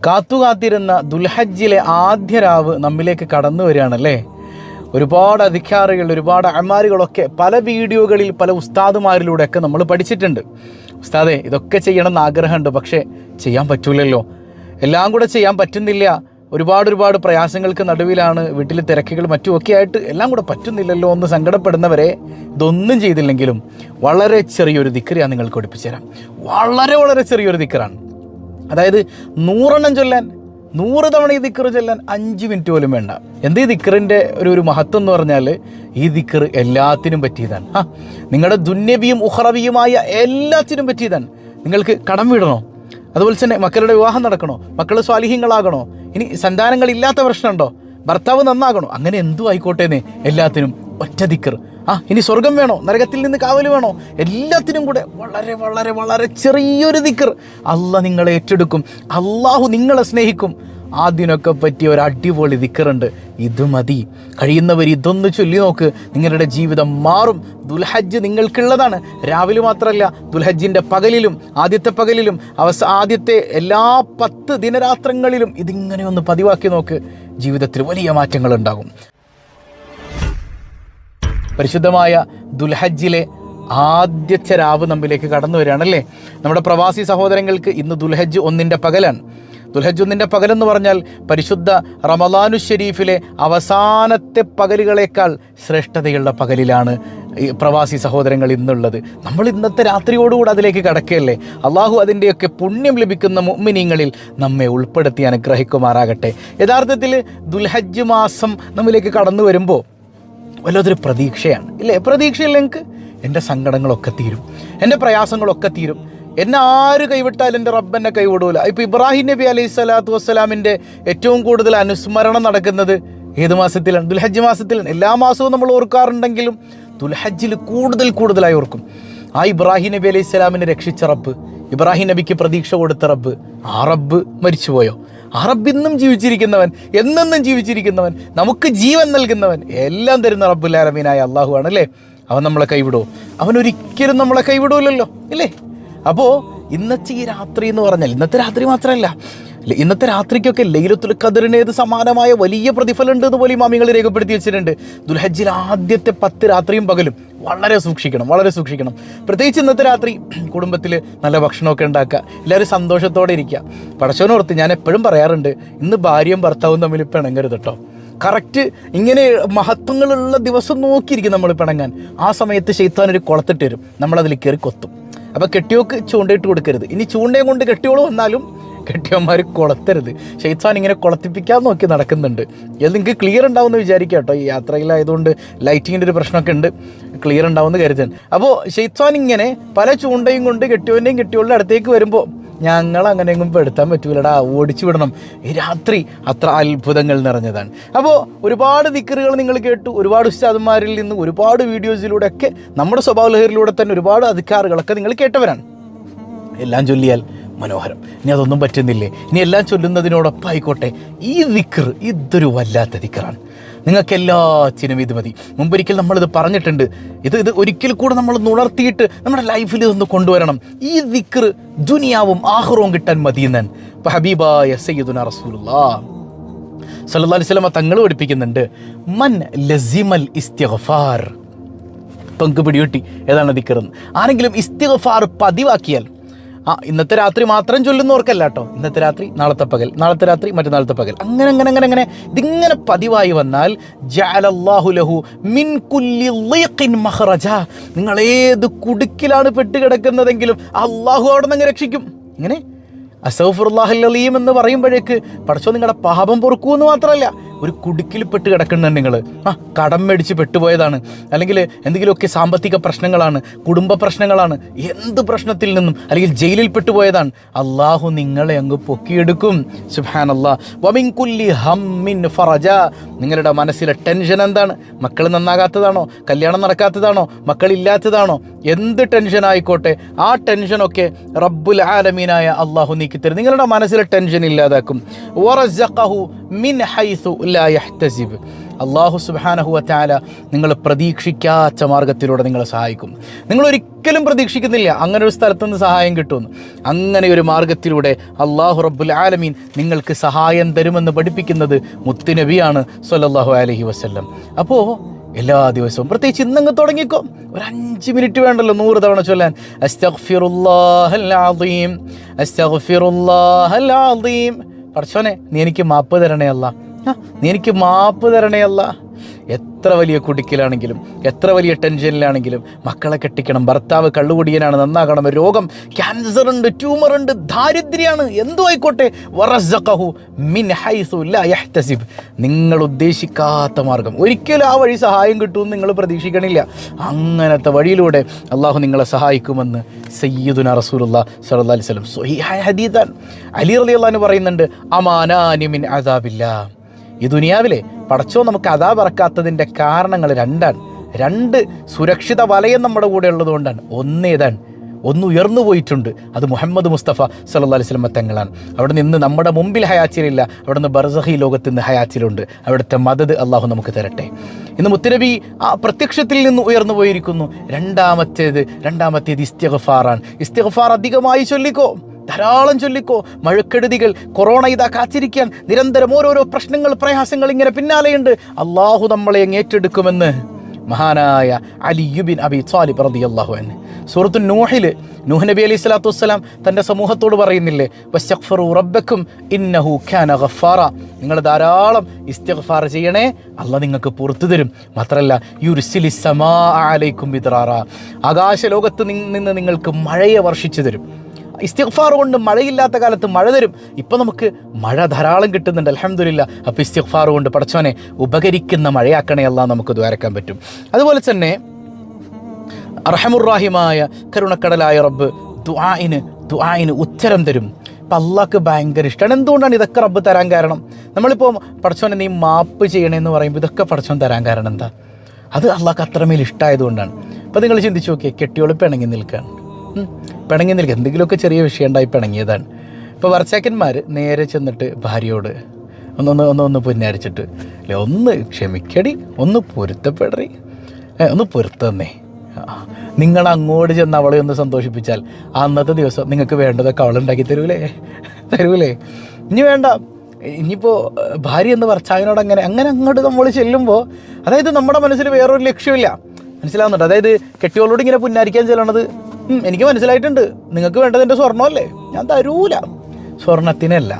കാത്തുകാത്തിരുന്ന ദുൽഹജ്ജിലെ ആദ്യ രാവ് നമ്മിലേക്ക് കടന്നു വരികയാണല്ലേ. ഒരുപാട് അധികാരികൾ, ഒരുപാട് അമാരുകളൊക്കെ പല വീഡിയോകളിൽ പല ഉസ്താദുമാരിലൂടെയൊക്കെ നമ്മൾ പഠിച്ചിട്ടുണ്ട്. ഉസ്താദേ, ഇതൊക്കെ ചെയ്യണമെന്ന് ആഗ്രഹമുണ്ട്, പക്ഷേ ചെയ്യാൻ പറ്റൂലല്ലോ, എല്ലാം കൂടെ ചെയ്യാൻ പറ്റുന്നില്ല, ഒരുപാട് പ്രയാസങ്ങൾക്ക് നടുവിലാണ്, വീട്ടിൽ തിരക്കുകൾ മറ്റുമൊക്കെ ആയിട്ട് എല്ലാം കൂടെ പറ്റുന്നില്ലല്ലോ എന്ന് സങ്കടപ്പെടുന്നവരെ ഇതൊന്നും ചെയ്തില്ലെങ്കിലും വളരെ ചെറിയൊരു ദിക്ർ ഞാൻ നിങ്ങൾക്ക് പഠിപ്പിച്ചു തരാം. വളരെ ചെറിയൊരു ദിക്റാണ്. അതായത് 100 എണ്ണം ചൊല്ലാൻ, 100 തവണ ഈ ദിക്ർ ചൊല്ലാൻ 5 മിനിറ്റ് പോലും വേണ്ട. എന്ത് ഈ ദിക്റിൻ്റെ ഒരു മഹത്വം എന്ന് പറഞ്ഞാൽ ഈ ദിക്ർ എല്ലാത്തിനും പറ്റിയതാണ്. നിങ്ങളുടെ ദുന്യവിയും ഉഖറവിയുമായ എല്ലാത്തിനും പറ്റിയതാണ്. നിങ്ങൾക്ക് കടം വീടണോ, അതുപോലെ തന്നെ മക്കളുടെ വിവാഹം നടക്കണോ, മക്കൾ സ്വാലിഹീങ്ങളാകണോ, ഇനി സന്താനങ്ങളില്ലാത്ത പ്രശ്നമുണ്ടോ, ഭർത്താവ് നന്നാകണോ, അങ്ങനെ എന്തും ആയിക്കോട്ടേന്നേ, എല്ലാത്തിനും ഒറ്റ ദിക്ർ. ഇനി സ്വർഗം വേണോ, നരകത്തിൽ നിന്ന് കാവൽ വേണോ, എല്ലാത്തിനും കൂടെ വളരെ ചെറിയൊരു ദിക്ർ. അള്ളാഹ് നിങ്ങളെ ഏറ്റെടുക്കും, അള്ളാഹു നിങ്ങളെ സ്നേഹിക്കും. അതിനൊക്കെ പറ്റിയ ഒരു അടിപൊളി ദിക്റുണ്ട്. ഇത് മതി. കഴിയുന്നവർ ഇതൊന്ന് ചൊല്ലി നോക്ക്, നിങ്ങളുടെ ജീവിതം മാറും. ദുൽഹജ്ജ് നിങ്ങൾക്കുള്ളതാണ്. രാവിലെ മാത്രമല്ല, ദുൽഹജ്ജിൻ്റെ പകലിലും, ആദ്യത്തെ പകലിലും, ആദ്യത്തെ എല്ലാ 10 ദിനരാത്രങ്ങളിലും ഇതിങ്ങനെ ഒന്ന് പതിവാക്കി നോക്ക്. ജീവിതത്തിൽ വലിയ മാറ്റങ്ങൾ ഉണ്ടാകും. പരിശുദ്ധമായ ദുൽഹജ്ജിലെ ആദ്യത്തെ രാവ് നമ്മിലേക്ക് കടന്നു വരികയാണല്ലേ. നമ്മുടെ പ്രവാസി സഹോദരങ്ങൾക്ക് ഇന്ന് ദുൽഹജ്ജ് 1-ന്റെ പകലാണ്. ദുൽഹജ്ജ് 1-ന്റെ പകലെന്ന് പറഞ്ഞാൽ പരിശുദ്ധ റമളാനു ഷരീഫിലെ അവസാനത്തെ പകലുകളേക്കാൾ ശ്രേഷ്ഠതയുള്ള പകലിലാണ് ഈ പ്രവാസി സഹോദരങ്ങൾ ഇന്നുള്ളത്. നമ്മൾ ഇന്നത്തെ രാത്രിയോടുകൂടി അതിലേക്ക് കടക്കുകയല്ലേ. അള്ളാഹു അതിൻ്റെയൊക്കെ പുണ്യം ലഭിക്കുന്ന മുഅ്മിനീങ്ങളിൽ നമ്മെ ഉൾപ്പെടുത്തി അനുഗ്രഹിക്കുമാറാകട്ടെ. യഥാർത്ഥത്തിൽ ദുൽഹജ്ജ് മാസം നമ്മിലേക്ക് കടന്നു വരുമ്പോൾ വല്ലതൊരു പ്രതീക്ഷയാണ് ഇല്ലേ. പ്രതീക്ഷയില്ലെങ്കിൽ എൻ്റെ സങ്കടങ്ങളൊക്കെ തീരും, എൻ്റെ പ്രയാസങ്ങളൊക്കെ തീരും. എന്നെ ആര് കൈവിട്ടാലും എൻ്റെ റബ്ബ് എന്നെ കൈവിടൂല. ഇപ്പോൾ ഇബ്രാഹിം നബി അലൈഹി സ്വലാത്തു വസ്സലാമിൻ്റെ ഏറ്റവും കൂടുതൽ അനുസ്മരണം നടക്കുന്നത് ഏത് മാസത്തിലാണ്? ദുൽഹജ്ജ് മാസത്തിലാണ്. എല്ലാ മാസവും നമ്മൾ ഓർക്കാറുണ്ടെങ്കിലും ദുൽഹജ്ജിൽ കൂടുതലായി ഓർക്കും. ആ ഇബ്രാഹിം നബി അലൈഹി സ്വലാമിനെ രക്ഷിച്ച റബ്ബ്, ഇബ്രാഹിം നബിക്ക് പ്രതീക്ഷ കൊടുത്ത റബ്ബ്, ആ റബ്ബ് മരിച്ചുപോയോ? ആ റബ്ബ് ഇന്നും ജീവിച്ചിരിക്കുന്നവൻ, എന്നെന്നും ജീവിച്ചിരിക്കുന്നവൻ, നമുക്ക് ജീവൻ നൽകുന്നവൻ, എല്ലാം തരുന്ന റബ്ബുൽ ആലമീനായ അള്ളാഹു ആണല്ലേ. അവൻ നമ്മളെ കൈവിടുമോ? അവൻ ഒരിക്കലും നമ്മളെ കൈവിടൂലല്ലോ ഇല്ലേ. അപ്പോൾ ഇന്നത്തെ ഈ രാത്രി എന്ന് പറഞ്ഞാൽ, ഇന്നത്തെ രാത്രി മാത്രമല്ല, ഇന്നത്തെ രാത്രിക്കൊക്കെ ലൈലത്തുൽ ഖദറിനേത് സമാനമായ വലിയ പ്രതിഫലം ഉണ്ട് എന്ന് പോലും ഇമാമികൾ രേഖപ്പെടുത്തി വെച്ചിട്ടുണ്ട്. ദുൽഹജ്ജിൽ ആദ്യത്തെ 10 രാത്രിയും പകലും വളരെ സൂക്ഷിക്കണം. പ്രത്യേകിച്ച് ഇന്നത്തെ രാത്രി കുടുംബത്തിൽ നല്ല ഭക്ഷണമൊക്കെ ഉണ്ടാക്കുക, എല്ലാവരും സന്തോഷത്തോടെ ഇരിക്കുക. പടച്ചവനോർത്ത് ഞാൻ എപ്പോഴും പറയാറുണ്ട്, ഇന്ന് ഭാര്യയും ഭർത്താവും തമ്മിൽ പിണങ്ങരുത് കേട്ടോ. കറക്റ്റ് ഇങ്ങനെ മഹത്വങ്ങളുള്ള ദിവസം നോക്കിയിരിക്കും നമ്മൾ പിണങ്ങാൻ. ആ സമയത്ത് ശൈത്താൻ ഒരു കുളത്തിട്ട് വരും, നമ്മളതിൽ കയറി കൊത്തും. അപ്പോൾ കെട്ടിയോക്ക് ചൂണ്ടയിട്ട് കൊടുക്കരുത്. ഇനി ചൂണ്ടയും കൊണ്ട് കെട്ടിയോള് വന്നാലും കെട്ടിയന്മാർ കൊളത്തരുത്. ശൈത്താൻ ഇങ്ങനെ കൊളത്തിപ്പിക്കാൻ നോക്കി നടക്കുന്നുണ്ട്. ഇത് നിങ്ങൾക്ക് ക്ലിയർ ഉണ്ടാവുമെന്ന് വിചാരിക്കുക കേട്ടോ. ഈ യാത്രയിലായതുകൊണ്ട് ലൈറ്റിങ്ങിൻ്റെ ഒരു പ്രശ്നമൊക്കെ ഉണ്ട്, ക്ലിയർ ഉണ്ടാവുമെന്ന് കരുതാൻ. അപ്പോൾ ശൈത്താൻ ഇങ്ങനെ പല ചൂണ്ടയും കൊണ്ട് കെട്ടിയവൻ്റെയും കെട്ടിയോളുടെ അടുത്തേക്ക് വരുമ്പോൾ ഞങ്ങൾ അങ്ങനെയെങ്കിലും പെടുത്താൻ പറ്റൂലടാ, ഓടിച്ചു വിടണം. ഈ രാത്രി അത്ര അത്ഭുതങ്ങൾ നിറഞ്ഞതാണ്. അപ്പോൾ ഒരുപാട് ദിക്റുകൾ നിങ്ങൾ കേട്ടു, ഒരുപാട് ഉസ്താദുമാരിൽ നിന്ന്, ഒരുപാട് വീഡിയോസിലൂടെയൊക്കെ, നമ്മുടെ സ്വഭാവ ലഹരിയിലൂടെ തന്നെ ഒരുപാട് അധികാറുകളൊക്കെ നിങ്ങൾ കേട്ടവരാണ്. എല്ലാം ചൊല്ലിയാൽ മനോഹരം. ഇനി അതൊന്നും പറ്റുന്നില്ലേ, ഇനി എല്ലാം ചൊല്ലുന്നതിനോടൊപ്പം ആയിക്കോട്ടെ. ഈ ദിക്ർ ഇതൊരു വല്ലാത്ത ദിക്റാണ്. നിങ്ങൾക്ക് എല്ലാത്തിനും ഇത് മതി. മുമ്പൊരിക്കൽ നമ്മളിത് പറഞ്ഞിട്ടുണ്ട്. ഇത് ഒരിക്കൽ കൂടെ നമ്മൾ ഉണർത്തിയിട്ട് നമ്മുടെ ലൈഫിൽ ഇതൊന്ന് കൊണ്ടുവരണം. ഈ ദിക്ർ ദുനിയാവും ആഖിറവും കിട്ടാൻ മതിയെന്നാണ് ഇപ്പോൾ ഹബീബായ സയ്യിദുനാ റസൂലുള്ളാഹി സ്വല്ലല്ലാഹു അലൈഹി വസല്ലം തങ്ങൾ പഠിപ്പിക്കുന്നുണ്ട്. മൻ ലസിമൽ ഇസ്തിഗ്ഫാർ. പങ്ക് പിടികൂട്ടി ഏതാണ് ദിക്ർ. ആരെങ്കിലും ഇസ്തിഗ്ഫാർ പതിവാക്കിയാൽ, ഇന്നത്തെ രാത്രി മാത്രം ചൊല്ലുന്നവർക്കല്ല കേട്ടോ, ഇന്നത്തെ രാത്രി നാളത്തെ പകൽ, നാളത്തെ രാത്രി മറ്റന്നാളത്തെ പകൽ, അങ്ങനെ ഇതിങ്ങനെ പതിവായി വന്നാൽ ജഅലല്ലാഹു ലഹു മിൻ കുല്ലി ളീഖിൻ മഖ്റജ. നിങ്ങൾ ഏത് കുടുക്കിലാണ് പെട്ടുകിടക്കുന്നതെങ്കിലും അള്ളാഹു അവിടെ നിന്ന് രക്ഷിക്കും. ഇങ്ങനെ അസ്തഗ്ഫിറുല്ലാഹൽ അലീം എന്ന് പറയുമ്പോഴേക്ക് പടച്ചോ നിങ്ങളുടെ പാപം പൊറുക്കൂന്ന് മാത്രമല്ല, ഒരു കുടുക്കിൽ പെട്ട് കിടക്കുന്നുണ്ട് നിങ്ങൾ, കടം മേടിച്ച് പെട്ടുപോയതാണ്, അല്ലെങ്കിൽ എന്തെങ്കിലുമൊക്കെ സാമ്പത്തിക പ്രശ്നങ്ങളാണ്, കുടുംബ പ്രശ്നങ്ങളാണ്, എന്ത് പ്രശ്നത്തിൽ നിന്നും, അല്ലെങ്കിൽ ജയിലിൽ പെട്ടുപോയതാണ്, അള്ളാഹു നിങ്ങളെ അങ്ങ് പൊക്കിയെടുക്കും. സുബ്ഹാനല്ലാഹ്. വമിൻ കുല്ലി ഹമ്മിൻ ഫറജ. നിങ്ങളുടെ മനസ്സിലെ ടെൻഷൻ എന്താണ്? മക്കൾ നന്നാകാത്തതാണോ, കല്യാണം നടക്കാത്തതാണോ, മക്കളില്ലാത്തതാണോ, എന്ത് ടെൻഷൻ ആയിക്കോട്ടെ, ആ ടെൻഷനൊക്കെ റബ്ബുൽ ആലമീനായ അള്ളാഹു നീക്കിത്തരും. നിങ്ങളുടെ മനസ്സിലെ ടെൻഷൻ ഇല്ലാതാക്കും. വറസഖഹു മിൻ ഹൈസു ലാ യഹ്തസിബ്. അള്ളാഹു സുബ്ഹാനഹു വ തആല നിങ്ങൾ പ്രതീക്ഷിക്കാത്ത മാർഗത്തിലൂടെ നിങ്ങളെ സഹായിക്കും. നിങ്ങളൊരിക്കലും പ്രതീക്ഷിക്കുന്നില്ല അങ്ങനെ ഒരു സ്ഥലത്തുനിന്ന് സഹായം കിട്ടുമെന്ന്. അങ്ങനെ ഒരു മാർഗത്തിലൂടെ അള്ളാഹു റബ്ബുൽ ആലമീൻ നിങ്ങൾക്ക് സഹായം തരുമെന്ന് പഠിപ്പിക്കുന്നത് മുത്തുനബിയാണ് സ്വല്ലല്ലാഹു അലൈഹി വസല്ലം. അപ്പോൾ എല്ലാ ദിവസവും, പ്രത്യേകിച്ച് ഇന്നങ്ങ് തുടങ്ങിക്കോ, ഒരു 5 മിനിറ്റ് വേണ്ടല്ലോ 100 തവണ ചൊല്ലാൻ. അസ്തഗ്ഫിറുല്ലാഹൽ അദീം, അസ്തഗ്ഫിറുല്ലാഹൽ അദീം. പടച്ചോനെ നീ എനിക്ക് മാപ്പ് തരണേ അല്ലാ, നീ എനിക്ക് മാപ്പ് തരണേ അല്ലാ. എത്ര വലിയ കുടിക്കലാണെങ്കിലും എത്ര വലിയ ടെൻഷനിലാണെങ്കിലും, മക്കളെ കെട്ടിക്കണം, ഭർത്താവ് കള്ളുകുടിയനാണ്, നന്നാകണം, രോഗം, ക്യാൻസർ ഉണ്ട്, ട്യൂമർ ഉണ്ട്, ദാരിദ്ര്യമാണ്, എന്തോ ആയിക്കോട്ടെ, വറസഖഹു മിൻ ഹൈസു ലാ യഹ്തസിബ്, നിങ്ങൾ ഉദ്ദേശിക്കാത്ത മാർഗം, ഒരിക്കലും ആ വഴി സഹായം കിട്ടുമെന്ന് നിങ്ങൾ പ്രതീക്ഷിക്കണില്ല. അങ്ങനത്തെ വഴിയിലൂടെ അള്ളാഹു നിങ്ങളെ സഹായിക്കുമെന്ന് സയ്യിദുനാ റസൂലുള്ളാഹി സ്വല്ലല്ലാഹു അലൈഹി വസല്ലം സ്വഹീഹായ ഹദീസാൻ അലി റളിയല്ലാഹു അൻഹു പറയുന്നുണ്ട്, അമാനാനി മിൻ അദാബില്ലാ. ഈ ദുനിയാവിലെ പടച്ചോ നമുക്ക് അദാബ് ഇറക്കാത്തതിൻ്റെ കാരണങ്ങൾ 2 സുരക്ഷിത വലയം നമ്മുടെ കൂടെ ഉള്ളതുകൊണ്ടാണ്. ഒന്ന് ഉയർന്നു പോയിട്ടുണ്ട്, അത് മുഹമ്മദ് മുസ്തഫ സല്ലല്ലാഹു അലൈഹി വസല്ലം തങ്ങളാണ്. അവിടെ നിന്ന് നമ്മുടെ മുമ്പിൽ ഹയാച്ചിലില്ല, അവിടെ നിന്ന് ബർസഖി ലോകത്ത് നിന്ന് ഹയാച്ചിലുണ്ട്. അവിടുത്തെ മദദ് അള്ളാഹു നമുക്ക് തരട്ടെ. ഇന്ന് മുത്തുനബി ആ പ്രത്യക്ഷത്തിൽ നിന്ന് ഉയർന്നു പോയിരിക്കുന്നു. രണ്ടാമത്തേത് ഇസ്തിഗ്ഫാറാണ്. ഇസ്തിഗ്ഫാർ അധികമായി ചൊല്ലിക്കോ, ധാരാളം ചൊല്ലിക്കോ. മഴക്കെടുതികൾ, കൊറോണ ഇതാ കാത്തിരിക്കാൻ, നിരന്തരം ഓരോരോ പ്രശ്നങ്ങൾ, പ്രയാസങ്ങൾ ഇങ്ങനെ പിന്നാലെയുണ്ട്. അള്ളാഹു നമ്മളെ ഏറ്റെടുക്കുമെന്ന് മഹാനായ അലി ഇബ്നു അബി ത്വാലിബ് റളിയല്ലാഹു അൻഹു സൂറത്തു നൂഹിൽ നൂഹ് നബി അലൈഹി സ്വലാത്തു വസ്സലാം തൻ്റെ സമൂഹത്തോട് പറയുന്നില്ലേ, വസ്തഗ്ഫിറൂ റബ്ബക്കും ഇന്നഹു കാന ഗഫാറ, നിങ്ങൾ ധാരാളം ഇസ്തിഗ്ഫാർ ചെയ്യണേ, അള്ളാഹ് നിങ്ങൾക്ക് പുറത്തു തരും. മാത്രമല്ല യുർസിലിസ് സമാഅ അലൈക്കും മിദ്റാറ, ആകാശലോകത്ത് നിന്ന് നിങ്ങൾക്ക് മഴയെ വർഷിച്ചു തരും. ഇസ്തിഗ്ഫാർ കൊണ്ട് മഴയില്ലാത്ത കാലത്ത് മഴ തരും. ഇപ്പം നമുക്ക് മഴ ധാരാളം കിട്ടുന്നുണ്ട്, അൽഹംദുലില്ലാ. അപ്പോൾ ഇസ്തിഗ്ഫാർ കൊണ്ട് പടച്ചോനെ ഉപകരിക്കുന്ന മഴയാക്കണേ അല്ലാഹ് നമുക്ക് ദ്വാരക്കാൻ പറ്റും. അതുപോലെ തന്നെ അർഹമുർ-റഹീമായ കരുണക്കടലായ റബ്ബ് ദുആഇന് ഉത്തരം തരും. അപ്പം അള്ളാഹ്ക്ക് ഭയങ്കര ഇഷ്ടമാണ്. എന്തുകൊണ്ടാണ് ഇതൊക്കെ റബ്ബ് തരാൻ കാരണം? നമ്മളിപ്പോൾ പടച്ചോനെ നീ മാപ്പ് ചെയ്യണമെന്ന് പറയുമ്പോൾ ഇതൊക്കെ പടച്ചോൻ തരാൻ കാരണം എന്താ? അത് അള്ളാഹ്ക്ക് അത്രമേൽ ഇഷ്ടമായതുകൊണ്ടാണ്. അപ്പോൾ നിങ്ങൾ ചിന്തിച്ച് നോക്കിയേ, കെട്ടിയോള് പിണങ്ങി നിൽക്കുകയാണ്, എന്തെങ്കിലുമൊക്കെ ചെറിയ വിഷയം ഉണ്ടായി പിണങ്ങിയതാണ്. ഇപ്പോൾ ഭർത്താക്കന്മാർ നേരെ ചെന്നിട്ട് ഭാര്യയോട് ഒന്ന് പുന്നാരിച്ചിട്ട്, അല്ലേ, ഒന്ന് ക്ഷമിക്കടി, ഒന്ന് പൊരുത്തപ്പെടറി, ഒന്ന് പൊരുത്തന്നേ. നിങ്ങൾ അങ്ങോട്ട് ചെന്ന് അവളെ ഒന്ന് സന്തോഷിപ്പിച്ചാൽ അന്നത്തെ ദിവസം നിങ്ങൾക്ക് വേണ്ടതൊക്കെ അവളുണ്ടാക്കി തരൂലേ? ഇനി വേണ്ട, ഇനിയിപ്പോൾ ഭാര്യ എന്ന് ഭർത്താവിനോട് അങ്ങനെ അങ്ങോട്ട് നമ്മൾ ചെല്ലുമ്പോൾ, അതായത് നമ്മുടെ മനസ്സിൽ വേറൊരു ലക്ഷ്യമില്ല, മനസ്സിലാവുന്നുണ്ട്. അതായത് കെട്ടിയോളോട് ഇങ്ങനെ പുന്നാരിക്കാൻ ചെല്ലണത്, എനിക്ക് മനസ്സിലായിട്ടുണ്ട്, നിങ്ങൾക്ക് വേണ്ടത് എൻ്റെ സ്വർണ്ണമല്ലേ, ഞാൻ തരൂല, സ്വർണ്ണത്തിനല്ല,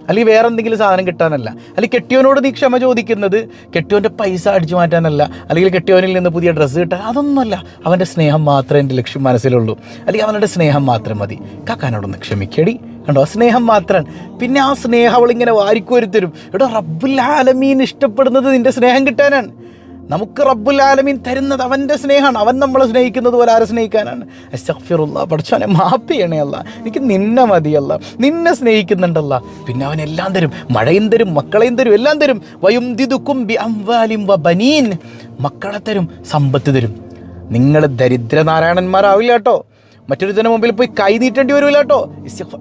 അല്ലെങ്കിൽ വേറെ എന്തെങ്കിലും സാധനം കിട്ടാനല്ല, അല്ലെങ്കിൽ കെട്ടിയോനോട് നീ ക്ഷമ ചോദിക്കുന്നത് കെട്ടിയോൻ്റെ പൈസ അടിച്ചു മാറ്റാനല്ല, അല്ലെങ്കിൽ കെട്ടിയോനിൽ നിന്ന് പുതിയ ഡ്രസ്സ് കിട്ടാൻ, അതൊന്നുമല്ല. അവൻ്റെ സ്നേഹം മാത്രമേ എൻ്റെ ലക്ഷ്യം മനസ്സിലുള്ളൂ, അല്ലെങ്കിൽ അവൻ്റെ സ്നേഹം മാത്രം മതി. കാക്കാനോടൊന്ന് ക്ഷമിക്കടി, കണ്ടോ, സ്നേഹം മാത്രമാണ്. പിന്നെ ആ സ്നേഹം അവളിങ്ങനെ വാരിക്കോരിത്തരും. എടോ, റബ്ബുൽ ആലമീൻ ഇഷ്ടപ്പെടുന്നത് നിൻ്റെ സ്നേഹം കിട്ടാനാണ്. നമുക്ക് റബ്ബുൽ ആലമീൻ തരുന്നത് അവൻ്റെ സ്നേഹമാണ്. അവൻ നമ്മളെ സ്നേഹിക്കുന്നത് പോലെ ആരെ സ്നേഹിക്കാനാണ്? അസ്തഗ്ഫിറുല്ലാഹ്, പടച്ചോനെ മാപ്പ് ചെയ്യണേ അല്ലാ, എനിക്ക് നിന്നെ മതിയല്ല, നിന്നെ സ്നേഹിക്കുന്നുണ്ടല്ല. പിന്നെ അവൻ എല്ലാം തരും, മഴയും തരും, മക്കളെയും തരും, എല്ലാം തരും. വയുംദിദുക്കും ബി അംവാലിൻ വ ബനീൻ, മക്കളെ തരും, സമ്പത്ത് തരും. നിങ്ങൾ ദരിദ്രനാരായണന്മാരാവില്ല കേട്ടോ, മറ്റൊരുത്തൻ്റെ മുമ്പിൽ പോയി കൈ നീട്ടേണ്ടി വരില്ല കേട്ടോ.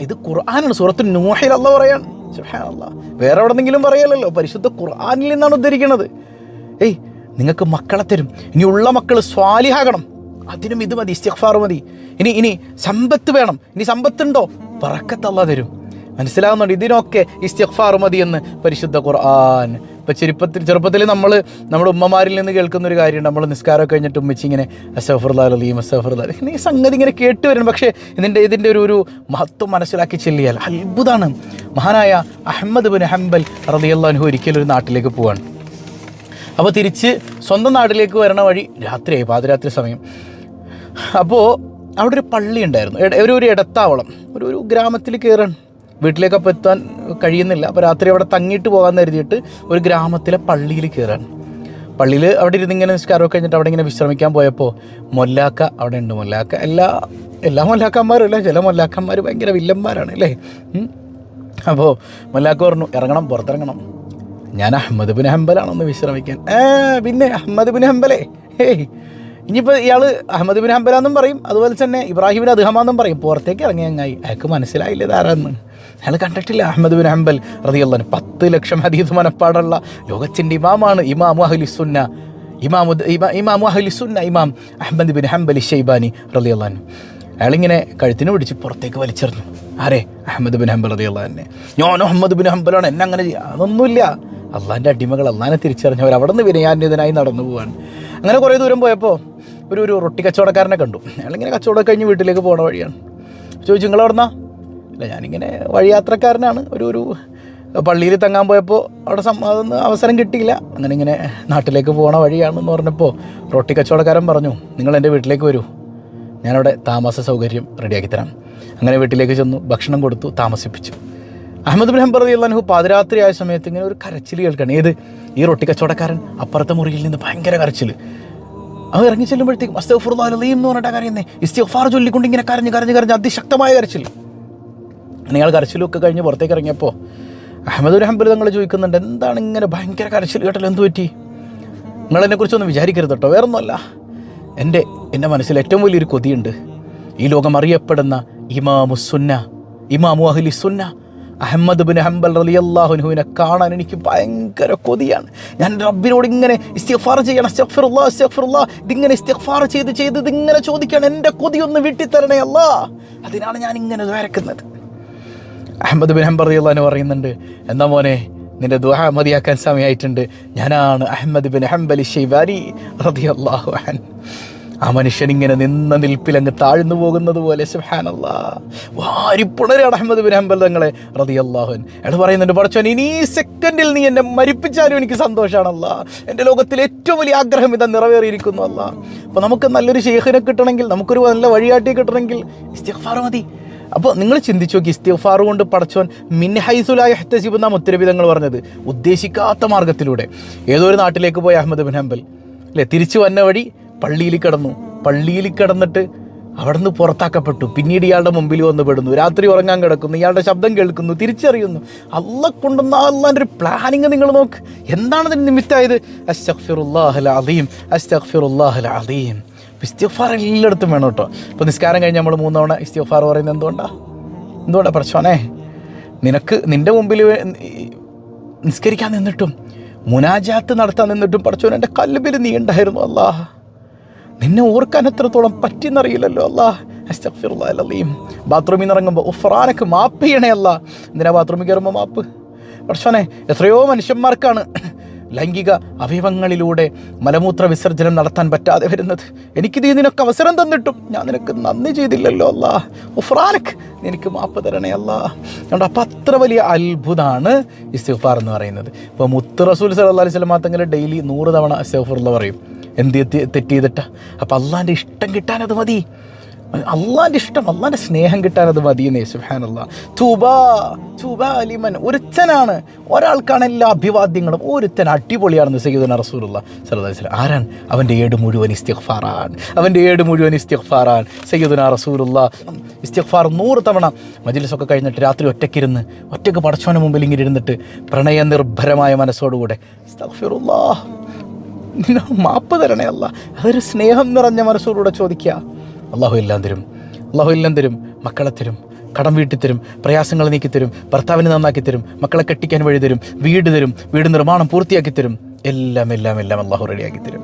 ഇത് ഖുർആനാണ്, സൂറത്തു നൂഹിൽ അല്ലാഹ് പറയാണ്. സുബ്ഹാനല്ലാഹ്, വേറെ എവിടെന്നെങ്കിലും പറയലല്ലോ, പരിശുദ്ധ ഖുർആനിൽ നിന്നാണ് ഉദ്ധരിക്കുന്നത്. നിങ്ങൾക്ക് മക്കളെ തരും. ഇനി ഉള്ള മക്കൾ സ്വാലിഹാകണം, അതിനും ഇത് മതി, ഇസ്തിഗ്ഫാർ മതി. ഇനി സമ്പത്ത് വേണം, ഇനി സമ്പത്തുണ്ടോ, ബറക്കത്ത് അല്ലാഹ് തരും. മനസ്സിലാവുന്നുണ്ട്? ഇതിനൊക്കെ ഇസ്തിഗ്ഫാർ മതി എന്ന് പരിശുദ്ധ ഖുർആൻ. ഇപ്പോൾ ചെറുപ്പത്തിൽ നമ്മുടെ ഉമ്മമാരിൽ നിന്ന് കേൾക്കുന്നൊരു കാര്യമുണ്ട്, നമ്മൾ നിസ്കാരമൊക്കെ കഴിഞ്ഞിട്ട് ഉമ്മച്ചി ഇങ്ങനെ അസ്തഗ്ഫിറുല്ലാഹൽ അലീം, അസ്തഗ്ഫിറുല്ലാഹ്, ഈ സംഗതി ഇങ്ങനെ കേട്ട് വരണം. പക്ഷേ ഇതിൻ്റെ ഒരു മഹത്വം മനസ്സിലാക്കി ചെല്ലിയാൽ അത്ഭുതമാണ്. മഹാനായ അഹ്മദ് ബിൻ ഹംബൽ റളിയല്ലാഹു അൻഹു ഒരിക്കലും ഒരു നാട്ടിലേക്ക് പോവാണ്. അപ്പോൾ തിരിച്ച് സ്വന്തം നാട്ടിലേക്ക് വരണ വഴി രാത്രിയായി, പാതിരാത്രി സമയം. അപ്പോൾ അവിടെ ഒരു പള്ളി ഉണ്ടായിരുന്നു, ഒരു ഇടത്താവളം, ഒരു ഗ്രാമത്തിൽ കയറാൻ, വീട്ടിലേക്ക് അപ്പോൾ എത്താൻ കഴിയുന്നില്ല. അപ്പോൾ രാത്രി അവിടെ തങ്ങിയിട്ട് പോകാമെന്ന് കരുതിയിട്ട് ഒരു ഗ്രാമത്തിലെ പള്ളിയിൽ കയറാൻ. പള്ളിയിൽ അവിടെ ഇരുന്ന് ഇങ്ങനെ നിസ്കാരമൊക്കെ കഴിഞ്ഞിട്ട് അവിടെ ഇങ്ങനെ വിശ്രമിക്കാൻ പോയപ്പോൾ മൊല്ലാക്ക അവിടെ ഉണ്ട്. മൊല്ലാക്ക എല്ലാ മൊല്ലാക്കന്മാരും അല്ല, ചില മൊല്ലാക്കന്മാർ ഭയങ്കര വില്ലന്മാരാണ് അല്ലേ. അപ്പോൾ മൊല്ലാക്ക പറഞ്ഞു, ഇറങ്ങണം, പുറത്തിറങ്ങണം, ഞാൻ അഹ്മദ് ബിൻ ഹംബലാണൊന്ന് വിശ്രമിക്കാൻ. പിന്നെ അഹ്മദ് ബിൻ ഹംബലേ, ഇനിയിപ്പോൾ ഇയാൾ അഹമ്മദ് ബിൻ ഹംബലാന്നും പറയും, അതുപോലെ തന്നെ ഇബ്രാഹിം ബിൻ അദ്ഹമാന്നും പറയും. പുറത്തേക്ക് ഇറങ്ങി അങ്ങായി, അയാൾക്ക് മനസ്സിലായില്ല ഇതാരാന്ന്. അയാൾ കണ്ടിട്ടില്ല അഹമ്മദ് ബിൻ ഹംബൽ റളിയല്ലാഹു അൻഹു. 10 ലക്ഷം ഹദീസ് മനപ്പാടുള്ള ലോകത്തിൻ്റെ ഇമാമാണ് ഇമാം അഹ്ലുസുന്ന, ഇമാം അഹ്മദ് ബിൻ ഹംബൽ ശൈബാനി റളിയല്ലാഹു അൻഹു. അയാളിങ്ങനെ കഴുത്തിന് പിടിച്ച് പുറത്തേക്ക് വലിച്ചെറിഞ്ഞു. ആരെ? അഹമ്മദ് ബിൻ ഹംബൽ റളിയല്ലാഹു അൻഹു. ഞാൻ അഹമ്മദ് ബിൻ ഹംബലാണ്, എന്നെ അങ്ങനെ ചെയ്യുക, അതൊന്നുമില്ല. അള്ളാഹിൻ്റെ അടിമകൾ അള്ളാഹിനെ തിരിച്ചറിഞ്ഞവർ അവിടെ നിന്ന് വിനയാന്വിതനായി നടന്നു പോവാണ്. അങ്ങനെ കുറേ ദൂരം പോയപ്പോൾ ഒരു റൊട്ടി കച്ചവടക്കാരനെ കണ്ടു. അയാളിങ്ങനെ കച്ചവടം കഴിഞ്ഞ് വീട്ടിലേക്ക് പോണ വഴിയാണ്. ചോദിച്ചു, നിങ്ങൾ എവിടുന്നാ? അല്ല, ഞാനിങ്ങനെ വഴിയാത്രക്കാരനാണ്, ഒരു പള്ളിയിൽ തങ്ങാൻ പോയപ്പോൾ അവിടെ അതൊന്നും അവസരം കിട്ടിയില്ല, അങ്ങനെ ഇങ്ങനെ നാട്ടിലേക്ക് പോകണ വഴിയാണെന്ന് പറഞ്ഞപ്പോൾ റൊട്ടി കച്ചവടക്കാരൻ പറഞ്ഞു, നിങ്ങൾ എൻ്റെ വീട്ടിലേക്ക് വരൂ, ഞാനവിടെ താമസ സൗകര്യം റെഡിയാക്കി തരാം. അങ്ങനെ വീട്ടിലേക്ക് ചെന്നു, ഭക്ഷണം കൊടുത്തു, താമസിപ്പിച്ചു. അഹമ്മദ് ബിൻ ഹംബൽ റളിയല്ലാഹു അൻഹു പാതിരാത്രി ആയ സമയത്ത് ഇങ്ങനെ ഒരു കരച്ചിൽ കേൾക്കണം. ഏത്? ഈ റൊട്ടി കച്ചവടക്കാരൻ അപ്പുറത്തെ മുറിയിൽ നിന്ന് ഭയങ്കര കരച്ചിൽ. അവൻ ഇറങ്ങി ചെല്ലുമ്പോഴത്തേക്കും അസ്തഗ്ഫിറുല്ലാഹൽ അലീം എന്ന് പറഞ്ഞിട്ട് കരയുന്നേ, ഇസ്തിഗ്ഫാർ ചൊല്ലിക്കൊണ്ട് ഇങ്ങനെ കരഞ്ഞ് അതിശക്തമായ കരച്ചിൽ. നിങ്ങൾ കരച്ചിലൊക്കെ കഴിഞ്ഞ് പുറത്തേക്ക് ഇറങ്ങിയപ്പോൾ അഹമ്മദ് ബിൻ ഹംബൽ തങ്ങൾ ചോദിക്കുന്നുണ്ട്, എന്താണ് ഇങ്ങനെ ഭയങ്കര കരച്ചിൽ കേട്ടല്ലോ, എന്ത് പറ്റി? നിങ്ങളെന്നെക്കുറിച്ചൊന്നും വിചാരിക്കരുത് കേട്ടോ, വേറൊന്നുമല്ല, എൻ്റെ മനസ്സിൽ ഏറ്റവും വലിയൊരു കൊതിയുണ്ട്. ഈ ലോകം അറിയപ്പെടുന്ന ഇമാമു അഹ്ലി സുന്ന അഹമ്മദ് ബിൻ ഹംബൽ റളിയല്ലാഹു അൻഹുവിനെ കാണാൻ എനിക്ക് ഭയങ്കര കൊതിയാണ്. ഞാൻ റബ്ബിനോട് ഇങ്ങനെ ഇസ്തിഗ്ഫാർ ചെയ്യണം, അസ്തഗ്ഫിറുല്ലാഹ്, ഇതിങ്ങനെ ഇസ്തിഗ്ഫാർ ചെയ്ത് ഇതിങ്ങനെ ചോദിക്കണം, എൻ്റെ കൊതിയൊന്ന് വീട്ടിത്തരണേ അല്ലാ, അതിനാണ് ഞാൻ ഇങ്ങനെ ദ്വാരക്കുന്നത്. അഹമ്മദ് ബിൻ ഹംബൽ റളിയല്ലാഹു അൻഹു പറയുന്നുണ്ട്, എന്താ മോനെ, നിന്റെ ദുആ മതിയാക്കാൻ സമയമായിട്ടുണ്ട്, ഞാനാണ് അഹമ്മദ് ബിൻ ഹംബൽ ശൈബാനി റളിയല്ലാഹു അൻഹു. ആ മനുഷ്യൻ ഇങ്ങനെ നിന്ന നിൽപ്പിൽ അങ്ങ് താഴ്ന്നു പോകുന്നത് പോലെ സുബ്ഹാനല്ലാഹ് വാരിപ്പുണരാണ് അഹമ്മദ് ബിൻ ഹംബൽ തങ്ങളെ റളിയല്ലാഹു അൻഹു. അയാൾ പറയുന്നുണ്ട്, പടച്ചോൻ ഇനി ഈ സെക്കൻഡിൽ നീ എന്നെ മരിപ്പിച്ചാലും എനിക്ക് സന്തോഷമാണല്ലാ, എൻ്റെ ലോകത്തിലെ ഏറ്റവും വലിയ ആഗ്രഹം ഇതാ നിറവേറിയിരിക്കുന്നു അല്ലാ. അപ്പോൾ നമുക്ക് നല്ലൊരു ശൈഖിനെ കിട്ടണമെങ്കിൽ, നമുക്കൊരു നല്ല വഴികാട്ടി കിട്ടണമെങ്കിൽ ഇസ്തിഗ്ഫാർ മതി. അപ്പോൾ നിങ്ങൾ ചിന്തിച്ചു നോക്കി, ഇസ്തിഗ്ഫാർ കൊണ്ട് പടച്ചോൻ മിൻ ഹൈസു ലാ യഹ്തസിബ് എന്ന മുത്തനബി തങ്ങൾ പറഞ്ഞത്, ഉദ്ദേശിക്കാത്ത മാർഗത്തിലൂടെ. ഏതോ ഒരു നാട്ടിലേക്ക് പോയ അഹമ്മദ് ബിൻ ഹംബൽ അല്ലേ, തിരിച്ചു വന്ന വഴി പള്ളിയിൽ കിടന്നിട്ട് അവിടെ നിന്ന് പുറത്താക്കപ്പെട്ടു. പിന്നീട് ഇയാളുടെ മുമ്പിൽ വന്ന് പെടുന്നു, രാത്രി ഉറങ്ങാൻ കിടക്കുന്നു, ഇയാളുടെ ശബ്ദം കേൾക്കുന്നു, തിരിച്ചറിയുന്നു. അള്ളാഹ് കൊണ്ടുവന്ന അള്ളാൻ്റെ ഒരു പ്ലാനിങ് നിങ്ങൾ നോക്ക്, എന്താണ് ഇതിന് നിമിത്തമായത്? അസ്തഗ്ഫിറുല്ലാഹൽ അദീം. ഇസ്തിഗ്ഫാർ എല്ലായിടത്തും വേണം കേട്ടോ. ഇപ്പോൾ നിസ്കാരം കഴിഞ്ഞ് നമ്മൾ 3 തവണ ഇസ്തിഗ്ഫാർ പറയുന്നത് എന്തുകൊണ്ടാണ് പടച്ചോനെ, നിൻ്റെ മുമ്പിൽ നിസ്കരിക്കാൻ നിന്നിട്ടും മുനാജാത്ത് നടത്താൻ നിന്നിട്ടും പടച്ചോൻ എൻ്റെ കൽബിൽ നീ ഉണ്ടായിരുന്നു അല്ലാഹ്, നിന്നെ ഓർക്കാൻ എത്രത്തോളം പറ്റിയെന്നറിയില്ലല്ലോ അല്ലാഹ്. അസ്തഗ്ഫിറുല്ലാഹൽ അദീം. ബാത്റൂമിൽ നിന്ന് ഇറങ്ങുമ്പോൾ ഉഫ്രാനക്ക് മാപ്പ് ചെയ്യണേ അല്ലാ. എന്തിനാ ബാത്റൂമിൽ കയറുമ്പോൾ മാപ്പ്? പടച്ചോനെ, എത്രയോ മനുഷ്യന്മാർക്കാണ് ലൈംഗിക അവയവങ്ങളിലൂടെ മലമൂത്ര വിസർജനം നടത്താൻ പറ്റാതെ വരുന്നത്. എനിക്കിത് നിനക്ക് അവസരം തന്നിട്ടും ഞാൻ നിനക്ക് നന്ദി ചെയ്തില്ലല്ലോ അല്ലാ. ഉഫ്രാനക്ക്, എനിക്ക് മാപ്പ് തരണേ അല്ലാ. അതുകൊണ്ട് അപ്പം അത്ര വലിയ അത്ഭുതമാണ് ഇസ്തിഗ്ഫാർ എന്ന് പറയുന്നത്. ഇപ്പോൾ മുത്ത് റസൂൽ സല്ലല്ലാഹു അലൈഹി വസല്ലം തങ്ങൾ ഡെയിലി 100 തവണ അസ്തഗ്ഫിറുല്ലാഹ് പറയും. എന്ത് തെറ്റ് ചെയ്തിട്ടാ? അപ്പം അള്ളാൻ്റെ ഇഷ്ടം കിട്ടാനത് മതി, അള്ളാൻ്റെ ഇഷ്ടം, അള്ളാൻ്റെ സ്നേഹം കിട്ടാനത് മതിയെന്നേ. സുബ്ഹാനല്ലാഹ്. തൂബാ ലിമൻ, ഒരുത്തനാണ്, ഒരാൾക്കാണ് എല്ലാ അഭിവാദ്യങ്ങളും, ഒരുത്തൻ അടിപൊളിയാണെന്ന് സയ്യിദുനാ റസൂലുള്ളാഹി സ്വല്ലല്ലാഹു അലൈഹി വസല്ലം. ആരാണ്? അവൻ്റെ ഏട് മുഴുവൻ ഇസ്തിഗ്ഫാറാണ്. സയ്യിദുനാ റസൂലുള്ളാഹി ഇസ്തിഗ്ഫാർ 100 തവണ മജ്ലിസൊക്കെ കഴിഞ്ഞിട്ട് രാത്രി ഒറ്റയ്ക്ക് പടച്ചവന് മുമ്പിൽ ഇങ്ങനെ ഇരുന്നിട്ട് പ്രണയനിർഭരമായ മനസ്സോടുകൂടെ അസ്തഗ്ഫിറുല്ലാഹ്, മാപ്പ് തരണേ അല്ല, അതൊരു സ്നേഹം നിറഞ്ഞ മനസ്സോടുകൂടെ ചോദിക്കുക. അള്ളാഹു എല്ലാം തരും, മക്കളെ തരും, കടം വീട്ടിത്തരും, പ്രയാസങ്ങൾ നീക്കിത്തരും, ഭർത്താവിനെ നന്നാക്കി തരും, മക്കളെ കെട്ടിക്കാൻ വഴി തരും, വീട് തരും, വീട് നിർമ്മാണം പൂർത്തിയാക്കി തരും, എല്ലാം അള്ളാഹു റെഡിയാക്കി തരും.